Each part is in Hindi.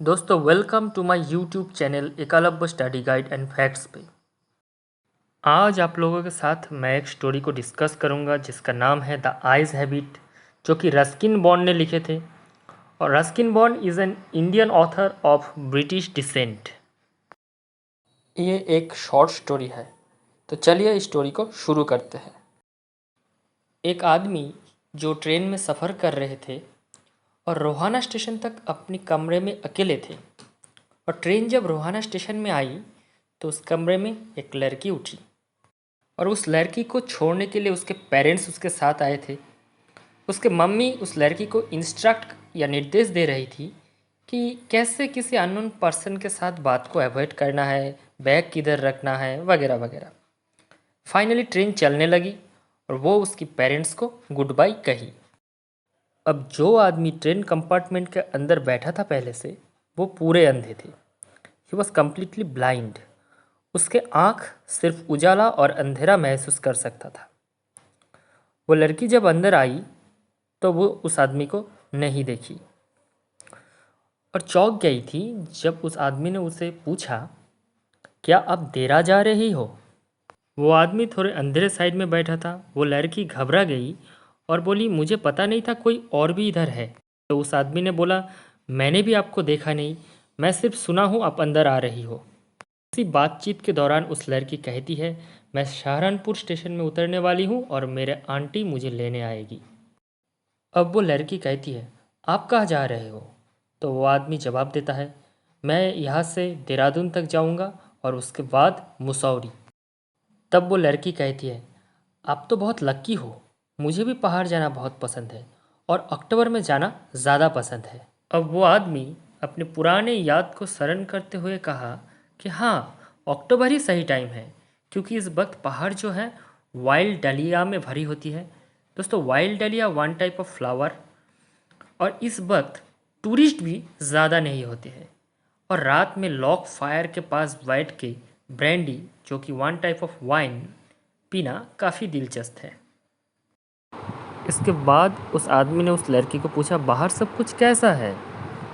दोस्तों welcome to my YouTube channel Eklavya study guide and facts पे। आज आप लोगों के साथ मैं एक स्टोरी को डिस्कस करूंगा जिसका नाम है द आइज हैबिट, जो कि रस्किन बॉन्ड ने लिखे थे। और Ruskin Bond is an Indian author of British descent. ये एक शॉर्ट स्टोरी है, तो चलिए इस स्टोरी को शुरू करते हैं। एक आदमी जो ट्रेन में सफ़र कर रहे थे और रोहाना स्टेशन तक अपने कमरे में अकेले थे। और ट्रेन जब रोहाना स्टेशन में आई तो उस कमरे में एक लड़की उठी और उस लड़की को छोड़ने के लिए उसके पेरेंट्स उसके साथ आए थे। उसके मम्मी उस लड़की को इंस्ट्रक्ट या निर्देश दे रही थी कि कैसे किसी अननोन पर्सन के साथ बात को अवॉइड करना है, बैग किधर रखना है, वगैरह वगैरह। फाइनली ट्रेन चलने लगी और वो उसकी पेरेंट्स को गुड बाय कही। अब जो आदमी ट्रेन कंपार्टमेंट के अंदर बैठा था पहले से, वो पूरे अंधे थे। He was completely blind. उसके आँख सिर्फ उजाला और अंधेरा महसूस कर सकता था। वो लड़की जब अंदर आई तो वो उस आदमी को नहीं देखी और चौंक गई थी जब उस आदमी ने उसे पूछा, क्या आप देरा जा रही हो? वो आदमी थोड़े अंधेरे साइड में बैठा था। वो लड़की घबरा गई और बोली, मुझे पता नहीं था कोई और भी इधर है। तो उस आदमी ने बोला, मैंने भी आपको देखा नहीं, मैं सिर्फ सुना हूँ आप अंदर आ रही हो। इसी बातचीत के दौरान उस लड़की कहती है, मैं सहारनपुर स्टेशन में उतरने वाली हूँ और मेरे आंटी मुझे लेने आएगी। अब वो लड़की कहती है, आप कहाँ जा रहे हो? तो वो आदमी जवाब देता है, मैं यहाँ से देहरादून तक जाऊँगा और उसके बाद मुसौरी। तब वो लड़की कहती है, आप तो बहुत लक्की हो, मुझे भी पहाड़ जाना बहुत पसंद है और अक्टूबर में जाना ज़्यादा पसंद है। अब वो आदमी अपने पुराने याद को स्मरण करते हुए कहा कि हाँ, अक्टूबर ही सही टाइम है, क्योंकि इस वक्त पहाड़ जो है वाइल्ड डलिया में भरी होती है। दोस्तों, वाइल्ड डलिया वन टाइप ऑफ फ्लावर, और इस वक्त टूरिस्ट भी ज़्यादा नहीं होते हैं। और रात में लॉक फायर के पास बैठ के ब्रांडी, जो कि वन टाइप ऑफ वाइन, पीना काफ़ी दिलचस्प है। इसके बाद उस आदमी ने उस लड़की को पूछा, बाहर सब कुछ कैसा है?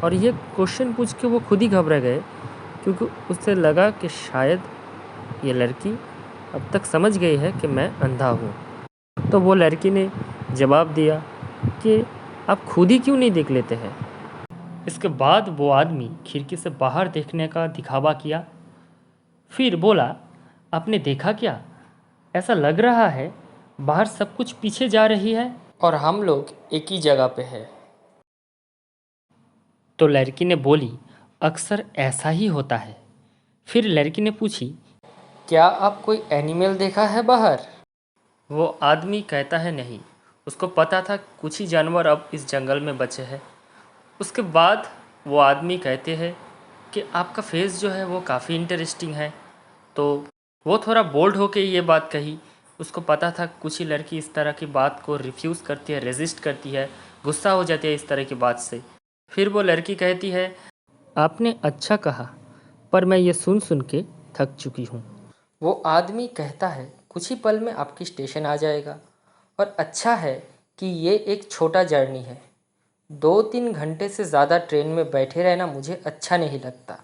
और ये क्वेश्चन पूछ के वो खुद ही घबरा गए, क्योंकि उससे लगा कि शायद ये लड़की अब तक समझ गई है कि मैं अंधा हूँ। तो वो लड़की ने जवाब दिया कि आप खुद ही क्यों नहीं देख लेते हैं? इसके बाद वो आदमी खिड़की से बाहर देखने का दिखावा किया, फिर बोला, आपने देखा क्या? ऐसा लग रहा है बाहर सब कुछ पीछे जा रही है और हम लोग एक ही जगह पे हैं। तो लड़की ने बोली, अक्सर ऐसा ही होता है। फिर लड़की ने पूछी, क्या आप कोई एनिमल देखा है बाहर? वो आदमी कहता है, नहीं, उसको पता था कुछ ही जानवर अब इस जंगल में बचे हैं। उसके बाद वो आदमी कहते हैं कि आपका फेस जो है वो काफ़ी इंटरेस्टिंग है। तो वो थोड़ा बोल्ड होके ये बात कही। उसको पता था कुछ ही लड़की इस तरह की बात को रिफ्यूज़ करती है, रेजिस्ट करती है, गुस्सा हो जाती है इस तरह की बात से। फिर वो लड़की कहती है, आपने अच्छा कहा, पर मैं ये सुन सुन के थक चुकी हूँ। वो आदमी कहता है, कुछ ही पल में आपकी स्टेशन आ जाएगा और अच्छा है कि ये एक छोटा जर्नी है। 2-3 घंटे से ज़्यादा ट्रेन में बैठे रहना मुझे अच्छा नहीं लगता।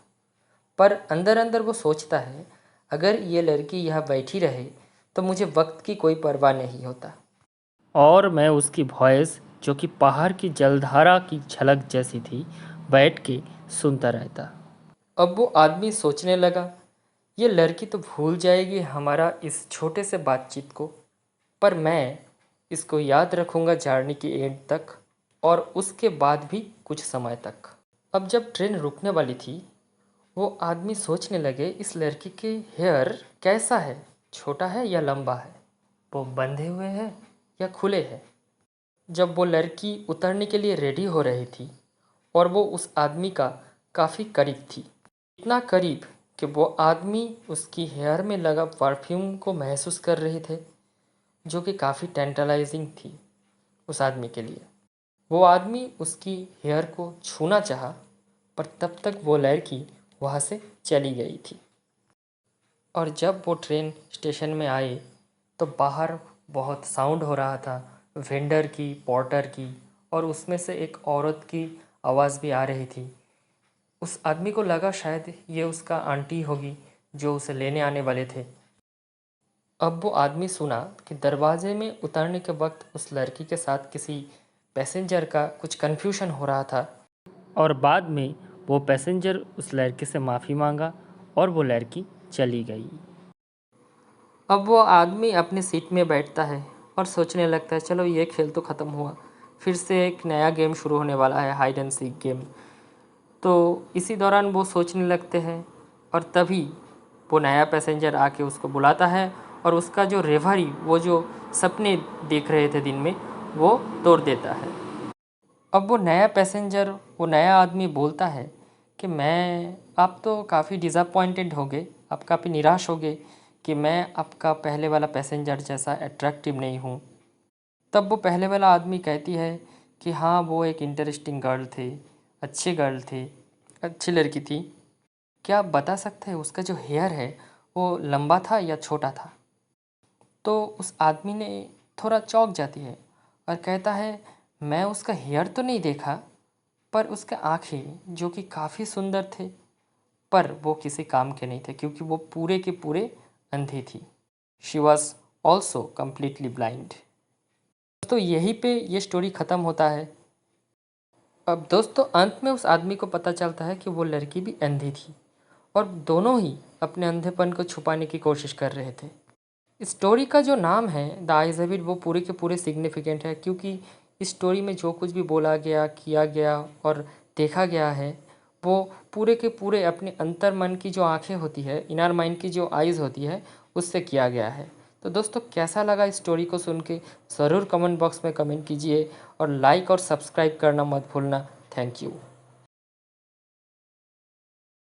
पर अंदर अंदर वो सोचता है, अगर ये लड़की यहाँ बैठी रहे तो मुझे वक्त की कोई परवाह नहीं होता। और मैं उसकी वॉइस, जो कि पहाड़ की जलधारा की झलक जैसी थी, बैठ के सुनता रहता। अब वो आदमी सोचने लगा, ये लड़की तो भूल जाएगी हमारा इस छोटे से बातचीत को, पर मैं इसको याद रखूँगा जर्नी की एंड तक और उसके बाद भी कुछ समय तक। अब जब ट्रेन रुकने वाली थी, वो आदमी सोचने लगे, इस लड़की के हेयर कैसा है, छोटा है या लंबा है, वो बंधे हुए हैं या खुले हैं। जब वो लड़की उतरने के लिए रेडी हो रही थी और वो उस आदमी का काफ़ी करीब थी, इतना करीब कि वो आदमी उसकी हेयर में लगा परफ्यूम को महसूस कर रहे थे, जो कि काफ़ी टेंटलाइजिंग थी उस आदमी के लिए। वो आदमी उसकी हेयर को छूना चाहा, पर तब तक वो लड़की वहाँ से चली गई थी। और जब वो ट्रेन स्टेशन में आए तो बाहर बहुत साउंड हो रहा था, वेंडर की, पोर्टर की, और उसमें से एक औरत की आवाज़ भी आ रही थी। उस आदमी को लगा शायद ये उसका आंटी होगी जो उसे लेने आने वाले थे। अब वो आदमी सुना कि दरवाजे में उतरने के वक्त उस लड़की के साथ किसी पैसेंजर का कुछ कन्फ्यूजन हो रहा था और बाद में वो पैसेंजर उस लड़की से माफ़ी मांगा और वो लड़की चली गई। अब वो आदमी अपनी सीट में बैठता है और सोचने लगता है चलो ये खेल तो ख़त्म हुआ, फिर से एक नया गेम शुरू होने वाला है, हाइड एंड सीक गेम। तो इसी दौरान वो सोचने लगते हैं और तभी वो नया पैसेंजर आके उसको बुलाता है और उसका जो रेवरी, वो जो सपने देख रहे थे दिन में, वो तोड़ देता है। अब वो नया पैसेंजर, वो नया आदमी बोलता है कि आप तो काफ़ी डिसअपॉइंटेड हो गए, आप काफ़ी निराश हो गए कि मैं आपका पहले वाला पैसेंजर जैसा अट्रैक्टिव नहीं हूँ। तब वो पहले वाला आदमी कहती है कि हाँ, वो एक इंटरेस्टिंग गर्ल थी, अच्छी गर्ल थी, अच्छी लड़की थी। क्या आप बता सकते हैं उसका जो हेयर है वो लंबा था या छोटा था? तो उस आदमी ने थोड़ा चौंक जाती है और कहता है मैं उसका हेयर तो नहीं देखा, पर उसके आँखें जो कि काफ़ी सुंदर थे, पर वो किसी काम के नहीं थे क्योंकि वो पूरे के पूरे अंधी थी। She was also completely blind. तो यहीं पे ये स्टोरी ख़त्म होता है। अब दोस्तों अंत में उस आदमी को पता चलता है कि वो लड़की भी अंधी थी और दोनों ही अपने अंधेपन को छुपाने की कोशिश कर रहे थे। स्टोरी का जो नाम है द आइज हैव इट, वो पूरे के पूरे सिग्निफिकेंट है क्योंकि इस स्टोरी में जो कुछ भी बोला गया, किया गया और देखा गया है, वो पूरे के पूरे अपने अंतर मन की जो आंखें होती है, इनर माइंड की जो आइज़ होती है, उससे किया गया है। तो दोस्तों कैसा लगा इस स्टोरी को सुन के ज़रूर कमेंट बॉक्स में कमेंट कीजिए और लाइक और सब्सक्राइब करना मत भूलना। Thank you.